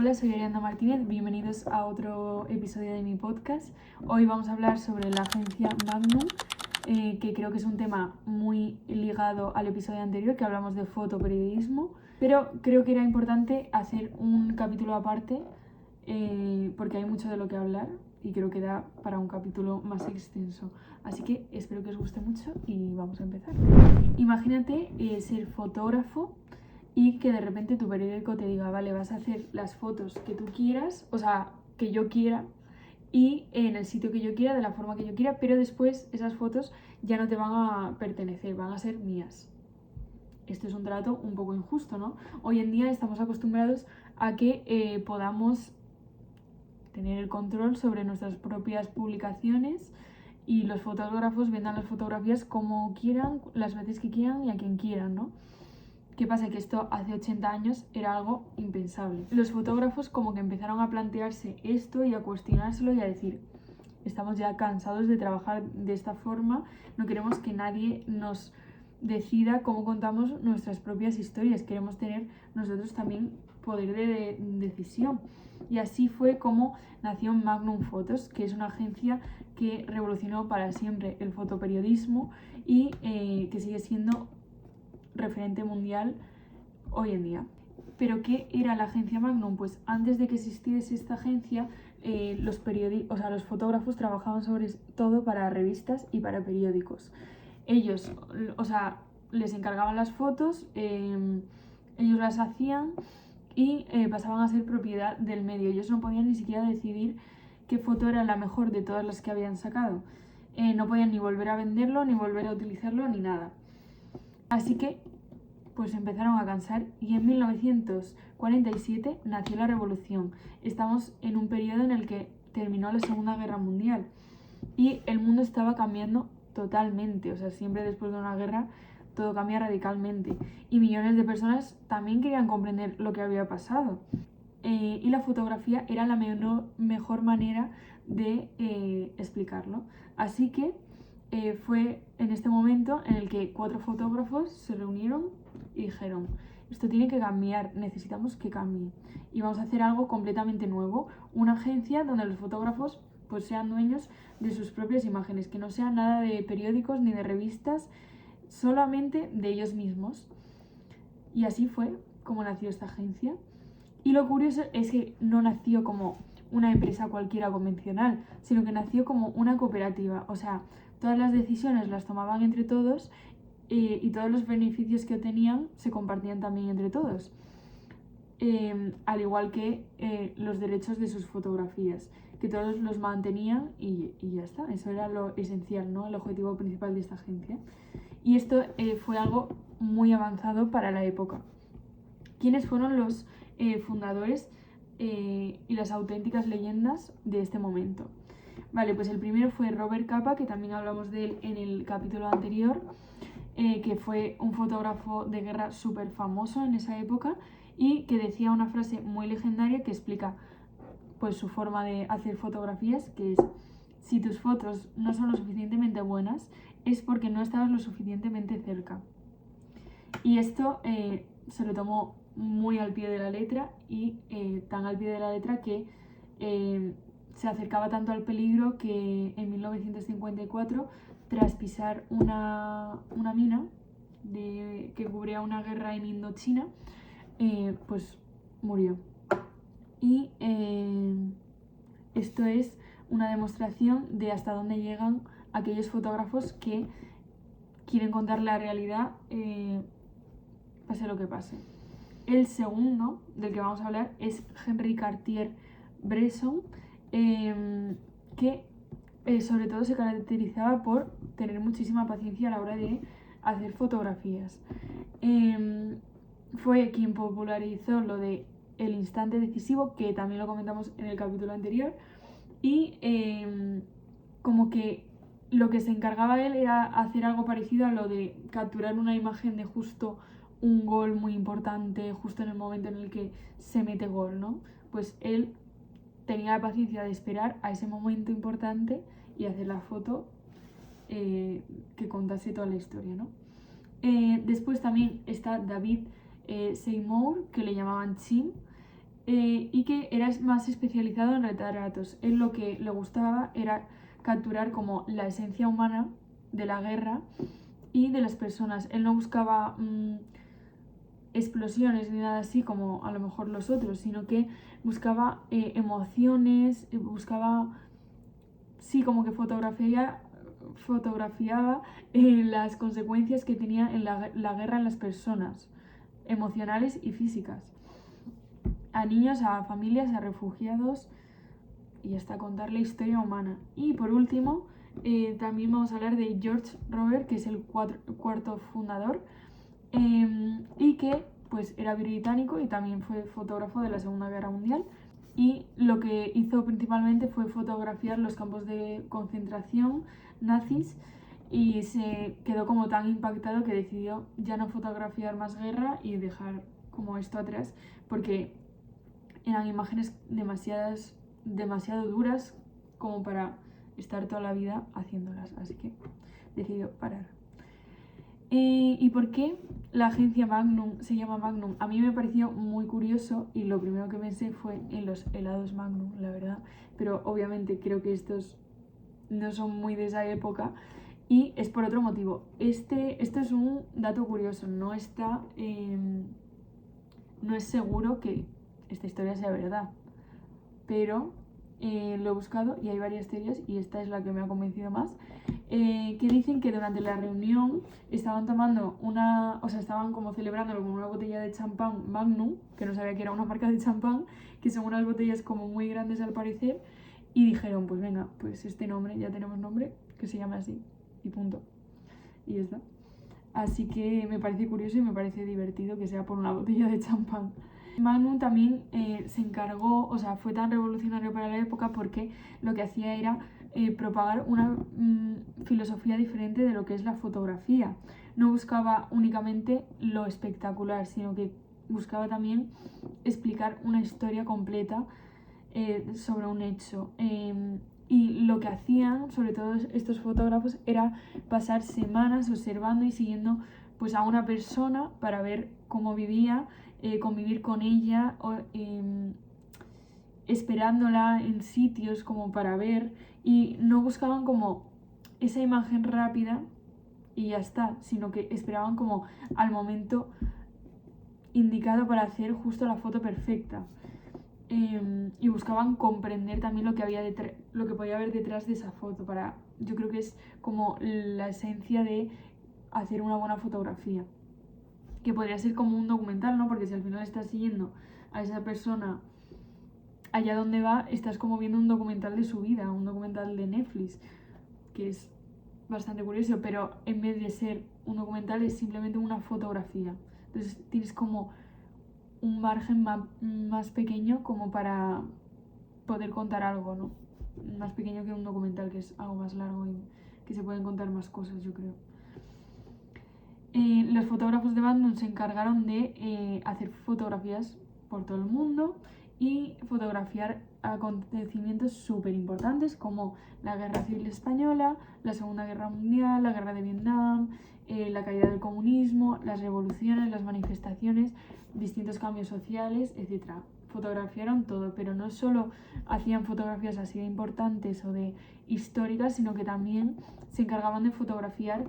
Hola, soy Ariana Martínez, bienvenidos a otro episodio de mi podcast. Hoy vamos a hablar sobre la agencia Magnum, que creo que es un tema muy ligado al episodio anterior, que hablamos de fotoperiodismo, pero creo que era importante hacer un capítulo aparte, porque hay mucho de lo que hablar y creo que da para un capítulo más extenso. Así que espero que os guste mucho y vamos a empezar. Imagínate ser fotógrafo y que de repente tu periódico te diga, vale, vas a hacer las fotos que tú quieras, o sea, que yo quiera, y en el sitio que yo quiera, de la forma que yo quiera, pero después esas fotos ya no te van a pertenecer, van a ser mías. Esto es un trato un poco injusto, ¿no? Hoy en día estamos acostumbrados a que podamos tener el control sobre nuestras propias publicaciones y los fotógrafos vendan las fotografías como quieran, las veces que quieran y a quien quieran, ¿no? ¿Qué pasa? Que esto hace 80 años era algo impensable. Los fotógrafos como que empezaron a plantearse esto y a cuestionárselo y a decir, estamos ya cansados de trabajar de esta forma, no queremos que nadie nos decida cómo contamos nuestras propias historias, queremos tener nosotros también poder de decisión. Y así fue como nació Magnum Photos, que es una agencia que revolucionó para siempre el fotoperiodismo y que sigue siendo referente mundial hoy en día. ¿Pero qué era la agencia Magnum? Pues antes de que existiese esta agencia, los fotógrafos trabajaban sobre todo para revistas y para periódicos. Ellos, les encargaban las fotos, ellos las hacían y pasaban a ser propiedad del medio. Ellos no podían ni siquiera decidir qué foto era la mejor de todas las que habían sacado. No podían ni volver a venderlo, ni volver a utilizarlo, ni nada. Así que pues empezaron a cansar y en 1947 nació la revolución. Estamos en un periodo en el que terminó la Segunda Guerra Mundial y el mundo estaba cambiando totalmente. O sea, siempre después de una guerra todo cambia radicalmente y millones de personas también querían comprender lo que había pasado. Y la fotografía era la mejor manera de explicarlo. Así que fue en este momento en el que 4 fotógrafos se reunieron y dijeron, esto tiene que cambiar, necesitamos que cambie. Y vamos a hacer algo completamente nuevo, una agencia donde los fotógrafos pues sean dueños de sus propias imágenes, que no sea nada de periódicos ni de revistas, solamente de ellos mismos. Y así fue como nació esta agencia. Y lo curioso es que no nació como una empresa cualquiera convencional, sino que nació como una cooperativa. O sea, todas las decisiones las tomaban entre todos y todos los beneficios que obtenían se compartían también entre todos. Al igual que los derechos de sus fotografías, que todos los mantenían y ya está. Eso era lo esencial, ¿no? El objetivo principal de esta agencia. Y esto fue algo muy avanzado para la época. ¿Quiénes fueron los fundadores y las auténticas leyendas de este momento? Vale, pues el primero fue Robert Capa, que también hablamos de él en el capítulo anterior, que fue un fotógrafo de guerra súper famoso en esa época y que decía una frase muy legendaria que explica pues su forma de hacer fotografías, que es: si tus fotos no son lo suficientemente buenas, es porque no estabas lo suficientemente cerca. Y esto se lo tomó muy al pie de la letra y tan al pie de la letra que se acercaba tanto al peligro que en 1954, tras pisar una mina que cubría una guerra en Indochina, pues murió. Y esto es una demostración de hasta dónde llegan aquellos fotógrafos que quieren contar la realidad pase lo que pase. El segundo del que vamos a hablar es Henri Cartier-Bresson, que sobre todo se caracterizaba por tener muchísima paciencia a la hora de hacer fotografías. Fue quien popularizó lo de el instante decisivo, que también lo comentamos en el capítulo anterior, y como que lo que se encargaba él era hacer algo parecido a lo de capturar una imagen de justo un gol muy importante, justo en el momento en el que se mete gol, ¿no? Pues él tenía la paciencia de esperar a ese momento importante y hacer la foto que contase toda la historia, ¿no? Después también está David Seymour, que le llamaban Chin, y que era más especializado en retratos. Él lo que le gustaba era capturar como la esencia humana de la guerra y de las personas. Él no buscaba explosiones ni nada así como a lo mejor los otros, sino que buscaba emociones, buscaba, sí, como que fotografiaba las consecuencias que tenía en la guerra en las personas, emocionales y físicas, a niños, a familias, a refugiados y hasta contar la historia humana. Y por último, también vamos a hablar de George Robert, que es el cuarto fundador, y que pues era británico y también fue fotógrafo de la Segunda Guerra Mundial, y lo que hizo principalmente fue fotografiar los campos de concentración nazis y se quedó como tan impactado que decidió ya no fotografiar más guerra y dejar como esto atrás, porque eran imágenes demasiado duras como para estar toda la vida haciéndolas, así que decidió parar. ¿Y por qué la agencia Magnum se llama Magnum? A mí me pareció muy curioso y lo primero que pensé fue en los helados Magnum, la verdad, pero obviamente creo que estos no son muy de esa época y es por otro motivo. Esto es un dato curioso, no es seguro que esta historia sea verdad, pero lo he buscado y hay varias teorías y esta es la que me ha convencido más, que dicen que durante la reunión estaban tomando estaban como celebrándolo con una botella de champán Magnum, que no sabía que era una marca de champán, que son unas botellas como muy grandes al parecer, y dijeron, pues venga, pues este nombre, ya tenemos nombre, que se llame así, y punto, y ya está. Así que me parece curioso y me parece divertido que sea por una botella de champán. Magnum también se encargó, o sea, fue tan revolucionario para la época porque lo que hacía era propagar una filosofía diferente de lo que es la fotografía. No buscaba únicamente lo espectacular, sino que buscaba también explicar una historia completa sobre un hecho. Y lo que hacían, sobre todo estos fotógrafos, era pasar semanas observando y siguiendo pues, a una persona para ver cómo vivía, convivir con ella, esperándola en sitios como para ver, y no buscaban como esa imagen rápida y ya está, sino que esperaban como al momento indicado para hacer justo la foto perfecta. Y buscaban comprender también lo que podía haber detrás de esa foto. Yo creo que es como la esencia de hacer una buena fotografía, que podría ser como un documental, ¿no? Porque si al final estás siguiendo a esa persona allá donde va, estás como viendo un documental de su vida, un documental de Netflix, que es bastante curioso, pero en vez de ser un documental es simplemente una fotografía. Entonces tienes como un margen más pequeño como para poder contar algo, ¿no? Más pequeño que un documental, que es algo más largo y que se pueden contar más cosas, yo creo. Los fotógrafos de Magnum se encargaron de hacer fotografías por todo el mundo y fotografiar acontecimientos súper importantes como la Guerra Civil Española, la Segunda Guerra Mundial, la Guerra de Vietnam, la caída del comunismo, las revoluciones, las manifestaciones, distintos cambios sociales, etc. Fotografiaron todo, pero no solo hacían fotografías así de importantes o de históricas, sino que también se encargaban de fotografiar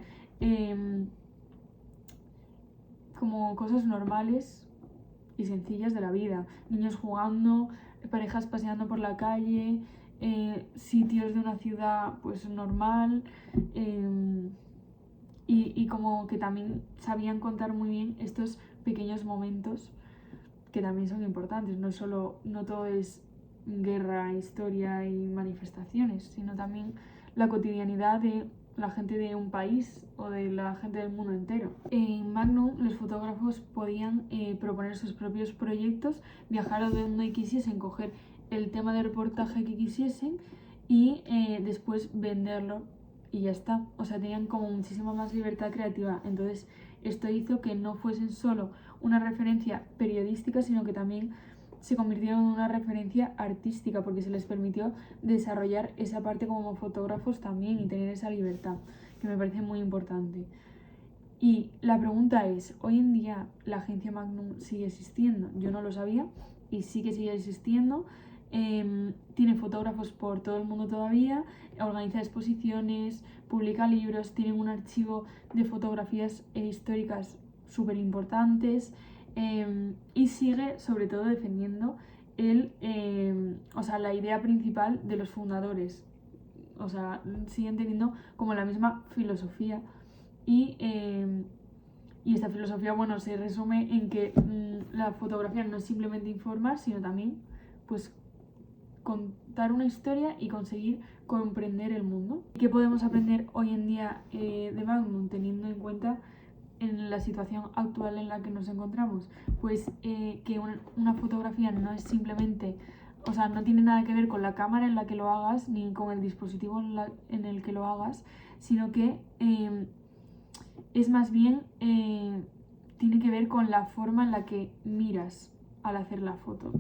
como cosas normales y sencillas de la vida. Niños jugando, parejas paseando por la calle, sitios de una ciudad pues normal, y como que también sabían contar muy bien estos pequeños momentos que también son importantes. No todo es guerra, historia y manifestaciones, sino también la cotidianidad de la gente de un país o de la gente del mundo entero. En Magnum los fotógrafos podían proponer sus propios proyectos, viajar a donde quisiesen, coger el tema de reportaje que quisiesen y después venderlo y ya está. O sea, tenían como muchísima más libertad creativa. Entonces esto hizo que no fuesen solo una referencia periodística, sino que también se convirtieron en una referencia artística, porque se les permitió desarrollar esa parte como fotógrafos también y tener esa libertad, que me parece muy importante. Y la pregunta es, ¿hoy en día la agencia Magnum sigue existiendo? Yo no lo sabía y sí que sigue existiendo. Tiene fotógrafos por todo el mundo todavía, organiza exposiciones, publica libros, tiene un archivo de fotografías históricas súper importantes, y sigue sobre todo defendiendo la idea principal de los fundadores. O sea, siguen teniendo como la misma filosofía y esta filosofía, bueno, se resume en que la fotografía no es simplemente informar, sino también pues contar una historia y conseguir comprender el mundo. ¿Qué podemos aprender hoy en día de Magnum, teniendo en cuenta en la situación actual en la que nos encontramos? Pues que una fotografía no es simplemente, o sea, no tiene nada que ver con la cámara en la que lo hagas ni con el dispositivo en el que lo hagas, sino que es más bien tiene que ver con la forma en la que miras al hacer la foto.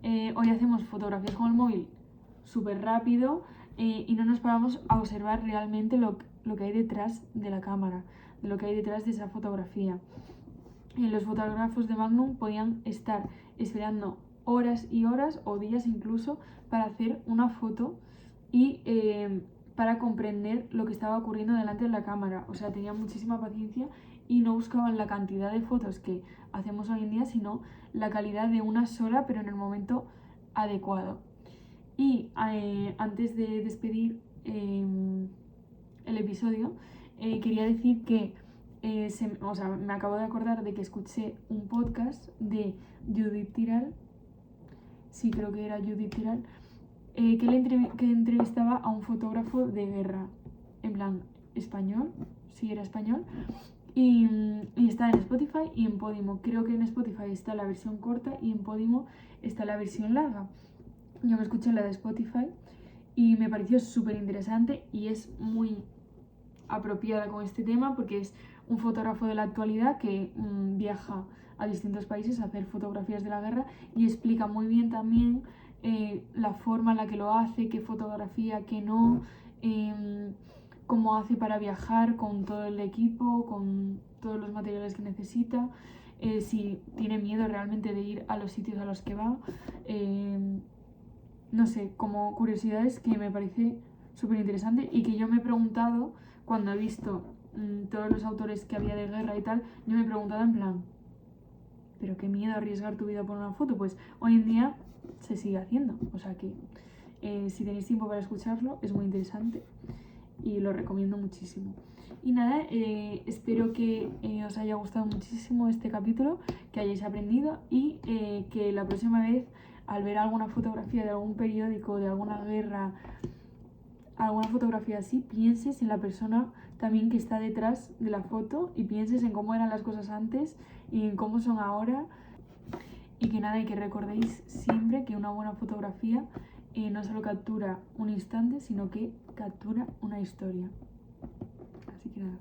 Hoy hacemos fotografías con el móvil súper rápido y no nos paramos a observar realmente lo que hay detrás de la cámara, de lo que hay detrás de esa fotografía. Los fotógrafos de Magnum podían estar esperando horas y horas o días incluso para hacer una foto y para comprender lo que estaba ocurriendo delante de la cámara. O sea, tenían muchísima paciencia y no buscaban la cantidad de fotos que hacemos hoy en día, sino la calidad de una sola, pero en el momento adecuado. Y antes de despedir el episodio, quería decir que me acabo de acordar de que escuché un podcast de Judith Tiral, sí, creo que era Judith Tiral, que entrevistaba a un fotógrafo de guerra, en plan español, sí era español, y está en Spotify y en Podimo. Creo que en Spotify está la versión corta y en Podimo está la versión larga. Yo me escuché la de Spotify y me pareció súper interesante y es muy apropiada con este tema porque es un fotógrafo de la actualidad que viaja a distintos países a hacer fotografías de la guerra y explica muy bien también la forma en la que lo hace, qué fotografía, qué no, cómo hace para viajar con todo el equipo, con todos los materiales que necesita, si tiene miedo realmente de ir a los sitios a los que va, no sé, como curiosidades que me parece súper interesante y que yo me he preguntado cuando he visto todos los autores que había de guerra y tal. Yo me he preguntado en plan, pero qué miedo arriesgar tu vida por una foto. Pues hoy en día se sigue haciendo, o sea que si tenéis tiempo para escucharlo es muy interesante y lo recomiendo muchísimo. Y nada, espero que os haya gustado muchísimo este capítulo, que hayáis aprendido y que la próxima vez, al ver alguna fotografía de algún periódico, de alguna guerra, alguna fotografía así, pienses en la persona también que está detrás de la foto y pienses en cómo eran las cosas antes y en cómo son ahora. Y que nada, y que recordéis siempre que una buena fotografía no solo captura un instante, sino que captura una historia. Así que nada.